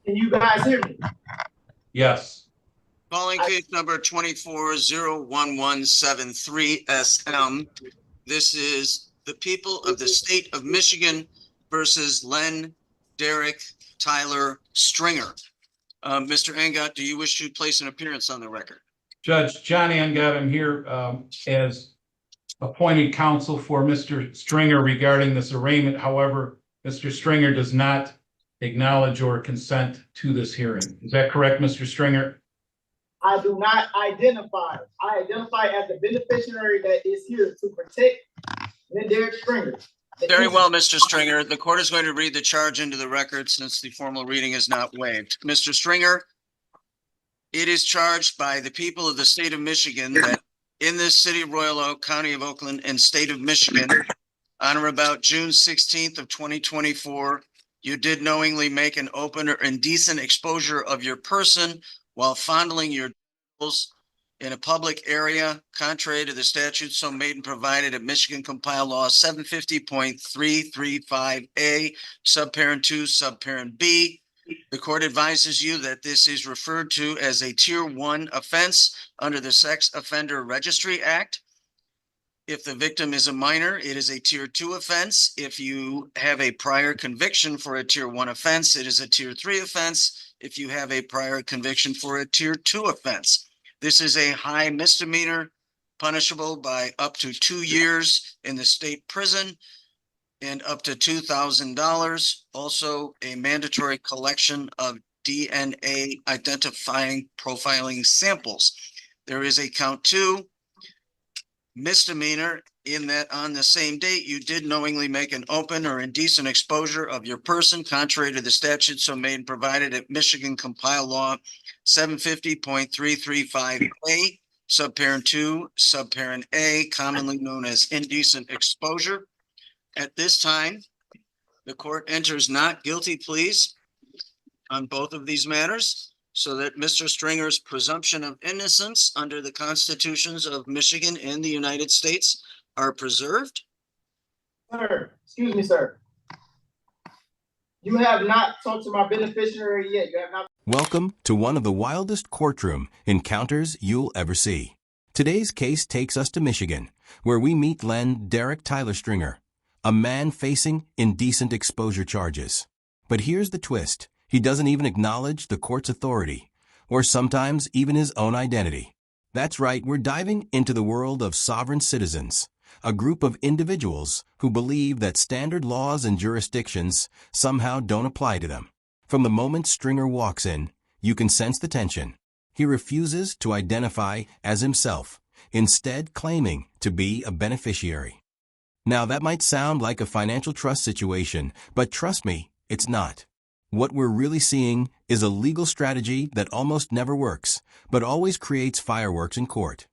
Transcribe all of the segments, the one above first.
Can you guys hear me? Yes. Calling case number 24-01173 SM. This is the people of the state of Michigan versus Len Derek Tyler Stringer. Mr. Angot, do you wish to place an appearance on the record? Judge John Angot, I'm here as appointed counsel for Mr. Stringer regarding this arraignment. However, Mr. Stringer does not acknowledge or consent to this hearing. Is that correct, Mr. Stringer? I do not identify. I identify as the beneficiary that is here to protect Len Derek Stringer. Very well, Mr. Stringer. The court is going to read the charge into the record since the formal reading is not waived. Mr. Stringer, it is charged by the people of the state of Michigan that in this city of Royal Oak, county of Oakland, and state of Michigan, on or about June 16th of 2024, you did knowingly make an open or indecent exposure of your person while fondling your genitals in a public area, contrary to the statute so made and provided at Michigan Compile Law 750.335A, subparent 2, subparent B. The court advises you that this is referred to as a Tier 1 offense under the Sex Offender Registry Act. If the victim is a minor, it is a Tier 2 offense. If you have a prior conviction for a Tier 1 offense, it is a Tier 3 offense. If you have a prior conviction for a Tier 2 offense. This is a high misdemeanor, punishable by up to 2 years in the state prison and up to $2,000. Also, a mandatory collection of DNA identifying profiling samples. There is a count 2 misdemeanor in that on the same date, you did knowingly make an open or indecent exposure of your person contrary to the statute so made and provided at Michigan Compile Law 750.335A, subparent 2, subparent A, commonly known as indecent exposure. At this time, the court enters not guilty pleas on both of these matters so that Mr. Stringer's presumption of innocence under the constitutions of Michigan and the United States are preserved. Sir, excuse me, sir. You have not talked to my beneficiary yet. You have not. Welcome to one of the wildest courtroom encounters you'll ever see. Today's case takes us to Michigan, where we meet Len Derek Tyler Stringer, a man facing indecent exposure charges. But here's the twist. He doesn't even acknowledge the court's authority, or sometimes even his own identity. That's right, we're diving into the world of sovereign citizens, a group of individuals who believe that standard laws and jurisdictions somehow don't apply to them. From the moment Stringer walks in, you can sense the tension. He refuses to identify as himself, instead claiming to be a beneficiary. Now, that might sound like a financial trust situation, but trust me, it's not. What we're really seeing is a legal strategy that almost never works, but always creates fireworks in court.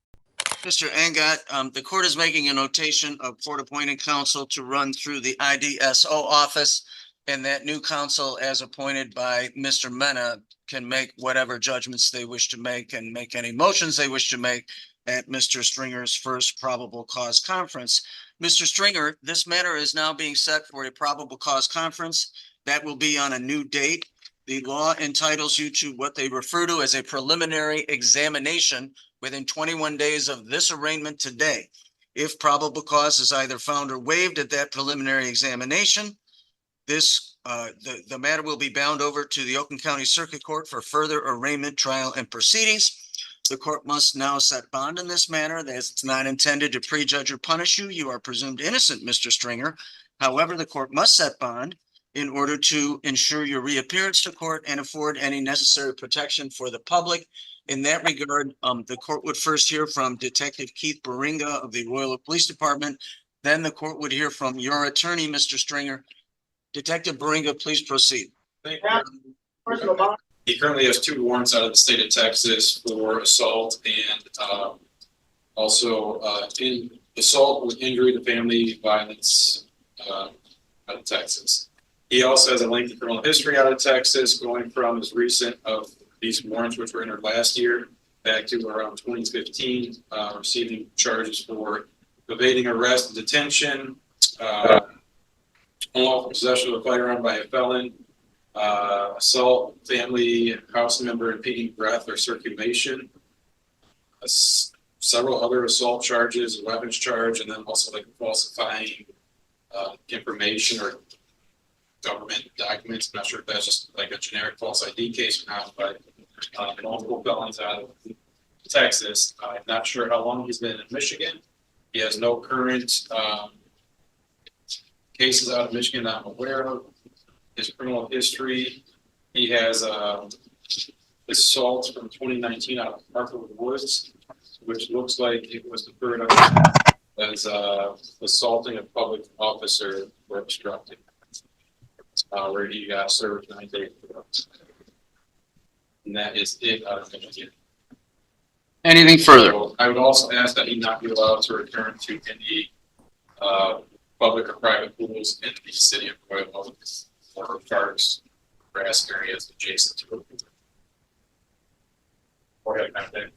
Mr. Angot, the court is making a notation of court-appointed counsel to run through the IDSO office, and that new counsel, as appointed by Mr. Mena, can make whatever judgments they wish to make and make any motions they wish to make at Mr. Stringer's first probable cause conference. Mr. Stringer, this matter is now being set for a probable cause conference. That will be on a new date. The law entitles you to what they refer to as a preliminary examination within 21 days of this arraignment today. If probable cause is either found or waived at that preliminary examination, the matter will be bound over to the Oakland County Circuit Court for further arraignment, trial, and proceedings. The court must now set bond in this matter. That's not intended to prejudge or punish you. You are presumed innocent, Mr. Stringer. However, the court must set bond in order to ensure your reappearance to court and afford any necessary protection for the public. In that regard, the court would first hear from Detective Keith Baringa of the Royal Oak Police Department. Then the court would hear from your attorney, Mr. Stringer. Detective Baringa, please proceed. Thank you. He currently has 2 warrants out of the state of Texas for assault and also in assault with injury to family violence out of Texas. He also has a lengthy criminal history out of Texas, going from as recent of these warrants, which were entered last year, back to around 2015, receiving charges for evading arrest and detention, unlawful possession of a firearm by a felon, Assault, family, house member impeding breath or circulation. Several other assault charges, a weapons charge, and then also like falsifying information or government documents. I'm not sure if that's just like a generic false ID case or not, but multiple felons out of Texas. I'm not sure how long he's been in Michigan. He has no current cases out of Michigan that I'm aware of. His criminal history, he has assault from 2019 out of Markwood Woods, which looks like it was deferred as assaulting a public officer or obstructing, where he got served 9 days ago. And that is it out of Michigan. Anything further? So I would also ask that he not be allowed to return to any public or private pools in the city of Royal Oak or parks, grass areas adjacent to it. Or have contact.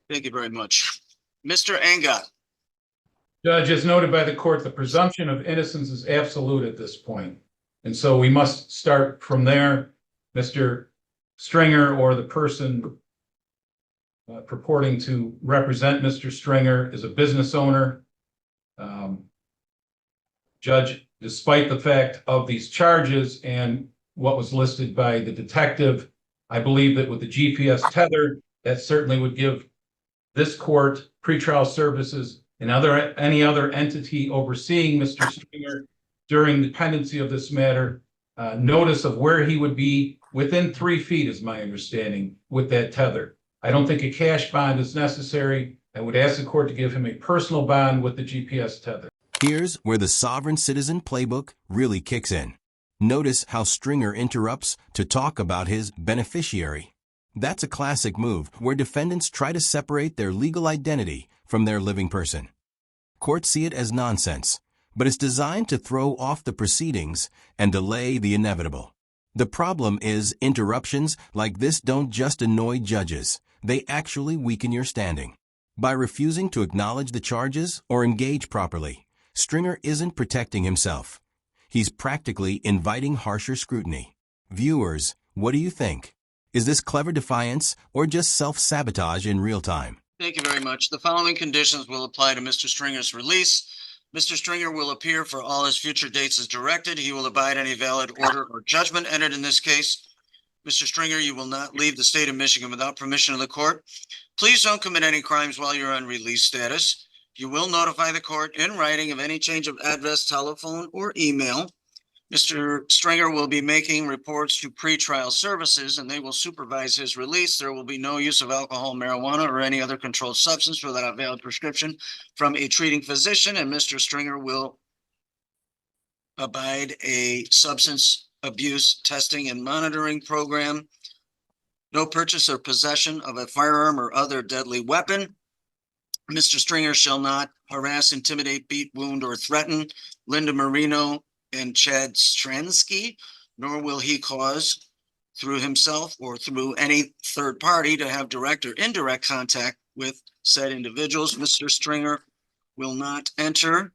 Thank you very much. Mr. Angot. Judge, as noted by the court, the presumption of innocence is absolute at this point. And so we must start from there. Mr. Stringer, or the person purporting to represent Mr. Stringer, is a business owner. Judge, despite the fact of these charges and what was listed by the detective, I believe that with the GPS tether, that certainly would give this court, pretrial services, and any other entity overseeing Mr. Stringer during the pendency of this matter, notice of where he would be within 3 feet, is my understanding, with that tether. I don't think a cash bond is necessary. I would ask the court to give him a personal bond with the GPS tether. Here's where the sovereign citizen playbook really kicks in. Notice how Stringer interrupts to talk about his beneficiary. That's a classic move where defendants try to separate their legal identity from their living person. Courts see it as nonsense, but it's designed to throw off the proceedings and delay the inevitable. The problem is interruptions like this don't just annoy judges, they actually weaken your standing. By refusing to acknowledge the charges or engage properly, Stringer isn't protecting himself. He's practically inviting harsher scrutiny. Viewers, what do you think? Is this clever defiance or just self-sabotage in real time? Thank you very much. The following conditions will apply to Mr. Stringer's release. Mr. Stringer will appear for all his future dates as directed. He will abide any valid order or judgment entered in this case. Mr. Stringer, you will not leave the state of Michigan without permission of the court. Please don't commit any crimes while you're on release status. You will notify the court in writing of any change of address, telephone, or email. Mr. Stringer will be making reports to pretrial services, and they will supervise his release. There will be no use of alcohol, marijuana, or any other controlled substance without a valid prescription from a treating physician, and Mr. Stringer will abide a substance abuse testing and monitoring program. No purchase or possession of a firearm or other deadly weapon. Mr. Stringer shall not harass, intimidate, beat, wound, or threaten Linda Marino and Chad Stransky, nor will he cause, through himself or through any third party, to have direct or indirect contact with said individuals. Mr. Stringer will not enter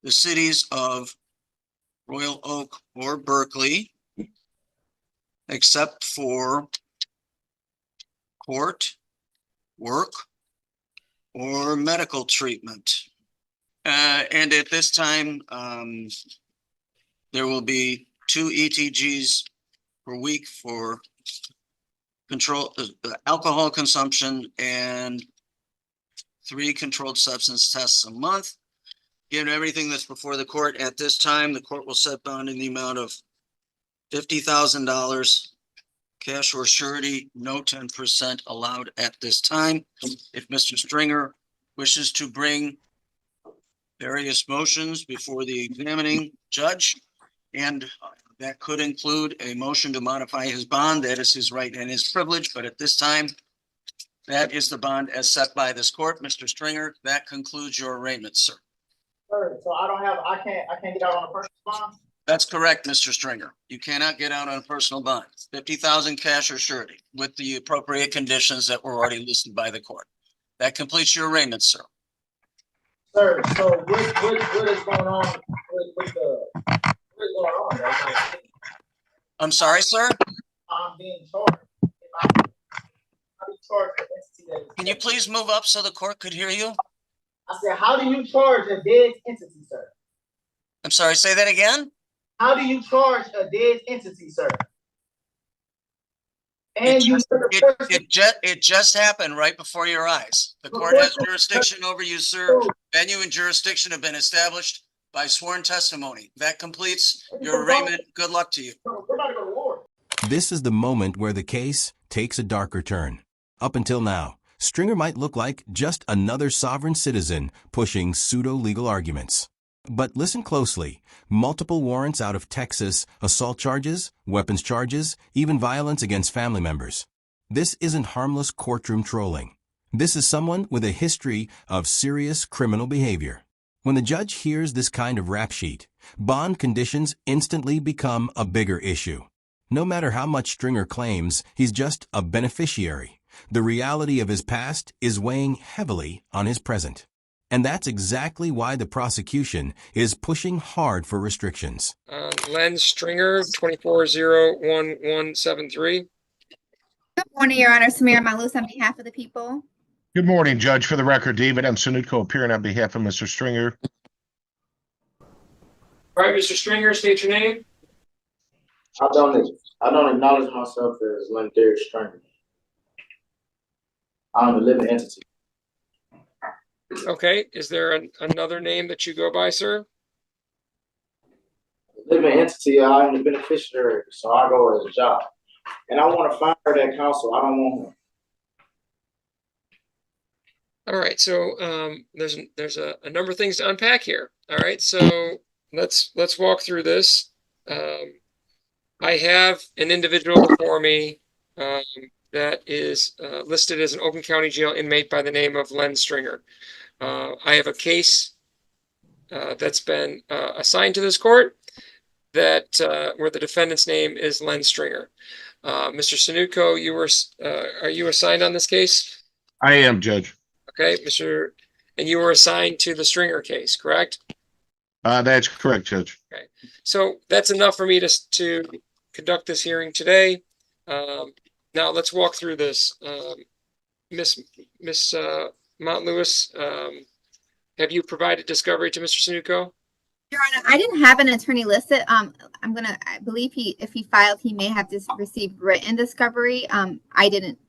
the cities of Royal Oak or Berkeley except for court, work, or medical treatment. And at this time, there will be 2 ETGs per week for control alcohol consumption and 3 controlled substance tests a month. Given everything that's before the court at this time, the court will set bond in the amount of $50,000. Cash or surety, no 10% allowed at this time. If Mr. Stringer wishes to bring various motions before the examining judge, and that could include a motion to modify his bond, that is his right and his privilege, but at this time, that is the bond as set by this court. Mr. Stringer, that concludes your arraignment, sir. Sir, so I can't get out on a personal bond? That's correct, Mr. Stringer. You cannot get out on a personal bond. 50,000 cash or surety with the appropriate conditions that were already listed by the court. That completes your arraignment, sir. Sir, so what is going on with the, what is going on? Right? I'm sorry, sir. I'm being charged. I'm being charged an entity that is. Can you please move up so the court could hear you? I said, how do you charge a dead entity, sir? I'm sorry, say that again? How do you charge a dead entity, sir? And It just happened right before your eyes. The court has jurisdiction over you, sir. Venue and jurisdiction have been established by sworn testimony. That completes your arraignment. Good luck to you. This is the moment where the case takes a darker turn. Up until now, Stringer might look like just another sovereign citizen pushing pseudo-legal arguments. But listen closely. Multiple warrants out of Texas, assault charges, weapons charges, even violence against family members. This isn't harmless courtroom trolling. This is someone with a history of serious criminal behavior. When the judge hears this kind of rap sheet, bond conditions instantly become a bigger issue. No matter how much Stringer claims he's just a beneficiary, the reality of his past is weighing heavily on his present. And that's exactly why the prosecution is pushing hard for restrictions. Len Stringer, 24-01173. Good morning, Your Honor. Samira Malus on behalf of the people. Good morning, Judge. For the record, David M. Sunutko appearing on behalf of Mr. Stringer. All right, Mr. Stringer, state your name. I don't acknowledge myself as Len Derek Stringer. I'm a living entity. Okay, is there another name that you go by, sir? Living entity, I am the beneficiary, so I go as a job. And I want to fire that counsel. I don't want him. All right, so there's a number of things to unpack here. All right, so let's walk through this. I have an individual before me that is listed as an Oakland County Jail inmate by the name of Len Stringer. I have a case that's been assigned to this court that where the defendant's name is Len Stringer. Mr. Sunutko, are you assigned on this case? I am, Judge. Okay, and you were assigned to the Stringer case, correct? That's correct, Judge. Okay, so that's enough for me to conduct this hearing today. Now let's walk through this. Miss Mount Lewis, have you provided discovery to Mr. Sunutko? Your Honor, I didn't have an attorney listed. I believe if he filed, he may have just received written discovery. I didn't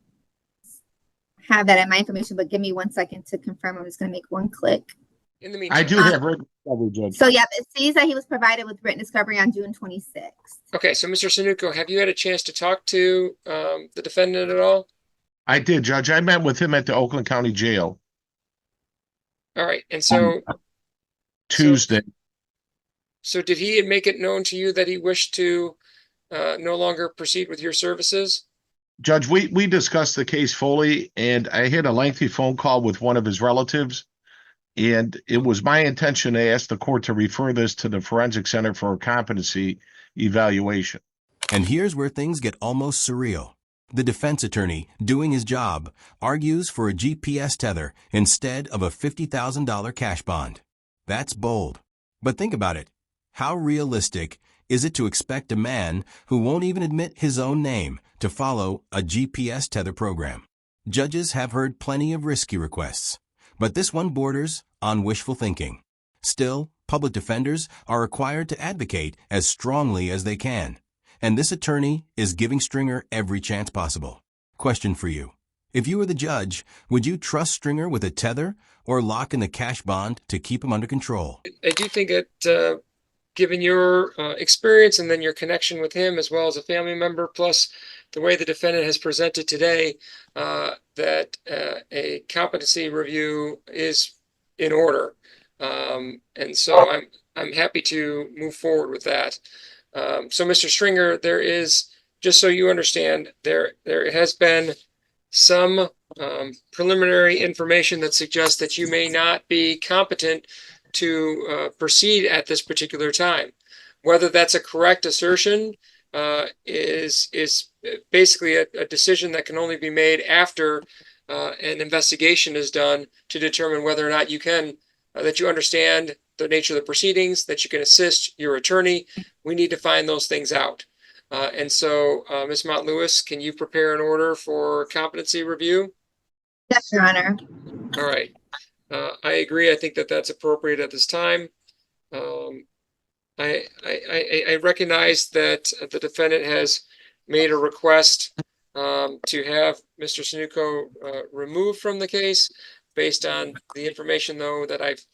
have that in my information, but give me 1 second to confirm. I'm just going to make one click. In the meantime, I do have written discovery, Judge. So yeah, it sees that he was provided with written discovery on June 26th. okay, so Mr. Sunutko, have you had a chance to talk to the defendant at all? I did, Judge. I met with him at the Oakland County Jail All right, and so Tuesday. So did he make it known to you that he wished to no longer proceed with your services? Judge, we discussed the case fully, and I had a lengthy phone call with one of his relatives, and it was my intention to ask the court to refer this to the Forensic Center for a competency evaluation. And here's where things get almost surreal. The defense attorney, doing his job, argues for a GPS tether instead of a $50,000 cash bond. That's bold. But think about it. How realistic is it to expect a man who won't even admit his own name to follow a GPS tether program? Judges have heard plenty of risky requests, but this one borders on wishful thinking. Still, public defenders are required to advocate as strongly as they can. And this attorney is giving Stringer every chance possible. Question for you. If you were the judge, would you trust Stringer with a tether or lock in the cash bond to keep him under control? I do think that given your experience and then your connection with him as well as a family member, plus the way the defendant has presented today, that a competency review is in order. And so I'm happy to move forward with that. So Mr. Stringer, there is, just so you understand, there has been some preliminary information that suggests that you may not be competent to proceed at this particular time. Whether that's a correct assertion is basically a decision that can only be made after an investigation is done to determine whether or not you can that you understand the nature of the proceedings, that you can assist your attorney. We need to find those things out. And so, Ms. Mont-Lewis, can you prepare an order for competency review? Yes, Your Honor. All right. I agree. I think that that's appropriate at this time. I recognize that the defendant has made a request to have Mr. Sunuko removed from the case based on the information, though, that I've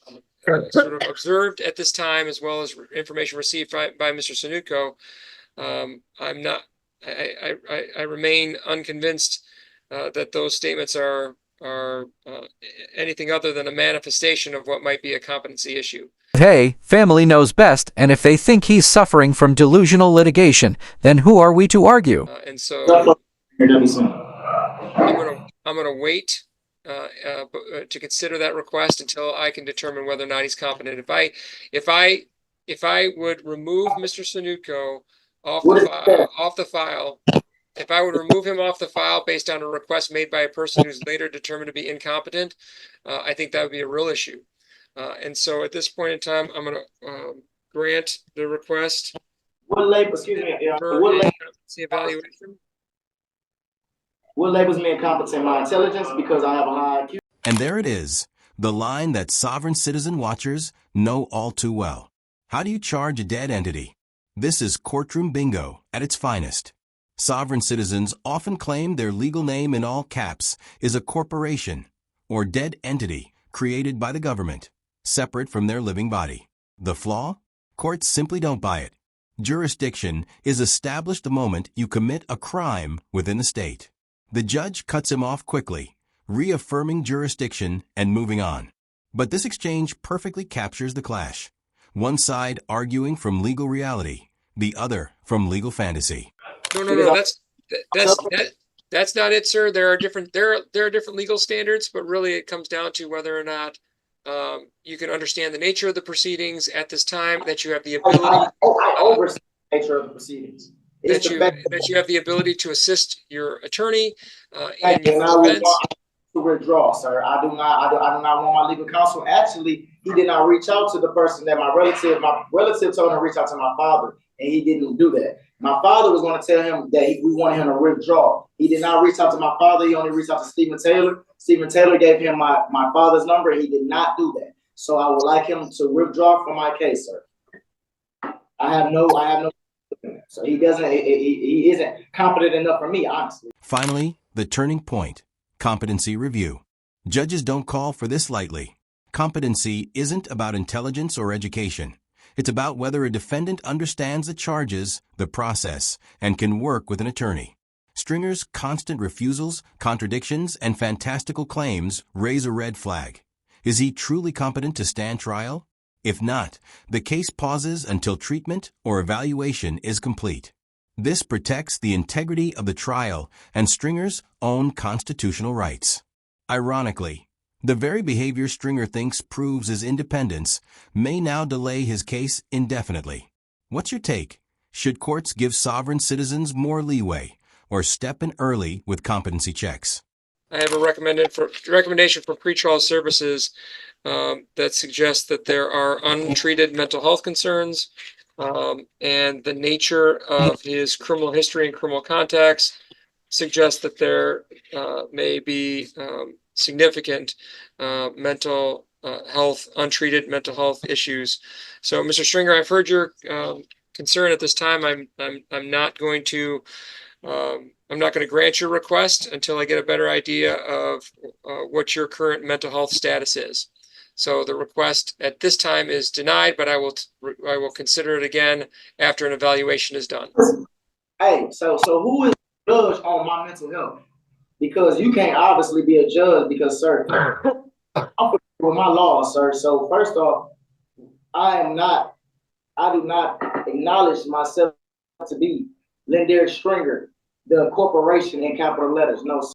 sort of observed at this time, as well as information received by Mr. Sunuko. I remain unconvinced that those statements are anything other than a manifestation of what might be a competency issue. Hey, family knows best, and if they think he's suffering from delusional litigation, then who are we to argue? And so I'm gonna wait to consider that request until I can determine whether or not he's competent. If I would remove Mr. Sunuko off the file, if I would remove him off the file based on a request made by a person who's later determined to be incompetent, I think that would be a real issue. And so at this point in time, I'm going to grant the request. What label, excuse me, What evaluation? What labels me incompetent? My intelligence, because I have a high IQ. And there it is, the line that sovereign citizen watchers know all too well. How do you charge a dead entity? This is courtroom bingo at its finest. Sovereign citizens often claim their legal name in all caps is a corporation or dead entity created by the government, separate from their living body. The flaw? Courts simply don't buy it. Jurisdiction is established the moment you commit a crime within the state. The judge cuts him off quickly, reaffirming jurisdiction and moving on. But this exchange perfectly captures the clash. One side arguing from legal reality, the other from legal fantasy. No, that's not it, sir. There are different legal standards, but really it comes down to whether or not you can understand the nature of the proceedings at this time, that you have the ability Nature of the proceedings. that you have the ability to assist your attorney in your defense. To withdraw, sir. I do not want my legal counsel. Actually, he did not reach out to the person that my relative told him to reach out to my father, and he didn't do that. My father was going to tell him that we wanted him to withdraw. He did not reach out to my father. He only reached out to Stephen Taylor. Stephen Taylor gave him my father's number, and he did not do that. So I would like him to withdraw from my case, sir. I have no. So he isn't competent enough for me, honestly. Finally, the turning point. Competency review. Judges don't call for this lightly. Competency isn't about intelligence or education. It's about whether a defendant understands the charges, the process, and can work with an attorney. Stringer's constant refusals, contradictions, and fantastical claims raise a red flag. Is he truly competent to stand trial? If not, the case pauses until treatment or evaluation is complete. This protects the integrity of the trial and Stringer's own constitutional rights. Ironically, the very behavior Stringer thinks proves his independence may now delay his case indefinitely. What's your take? Should courts give sovereign citizens more leeway or step in early with competency checks? I have a recommendation for pretrial services that suggests that there are untreated mental health concerns, and the nature of his criminal history and criminal contacts suggests that there may be significant mental health, untreated mental health issues. So, Mr. Stringer, I've heard your concern at this time. I'm not going to grant your request until I get a better idea of what your current mental health status is. So the request at this time is denied, but I will consider it again after an evaluation is done. Hey, so who is the judge on my mental health? Because you can't obviously be a judge because, sir, I'm with my law, sir. So first off, I do not acknowledge myself to be Lindaric Stringer, the corporation in capital letters. No, sir.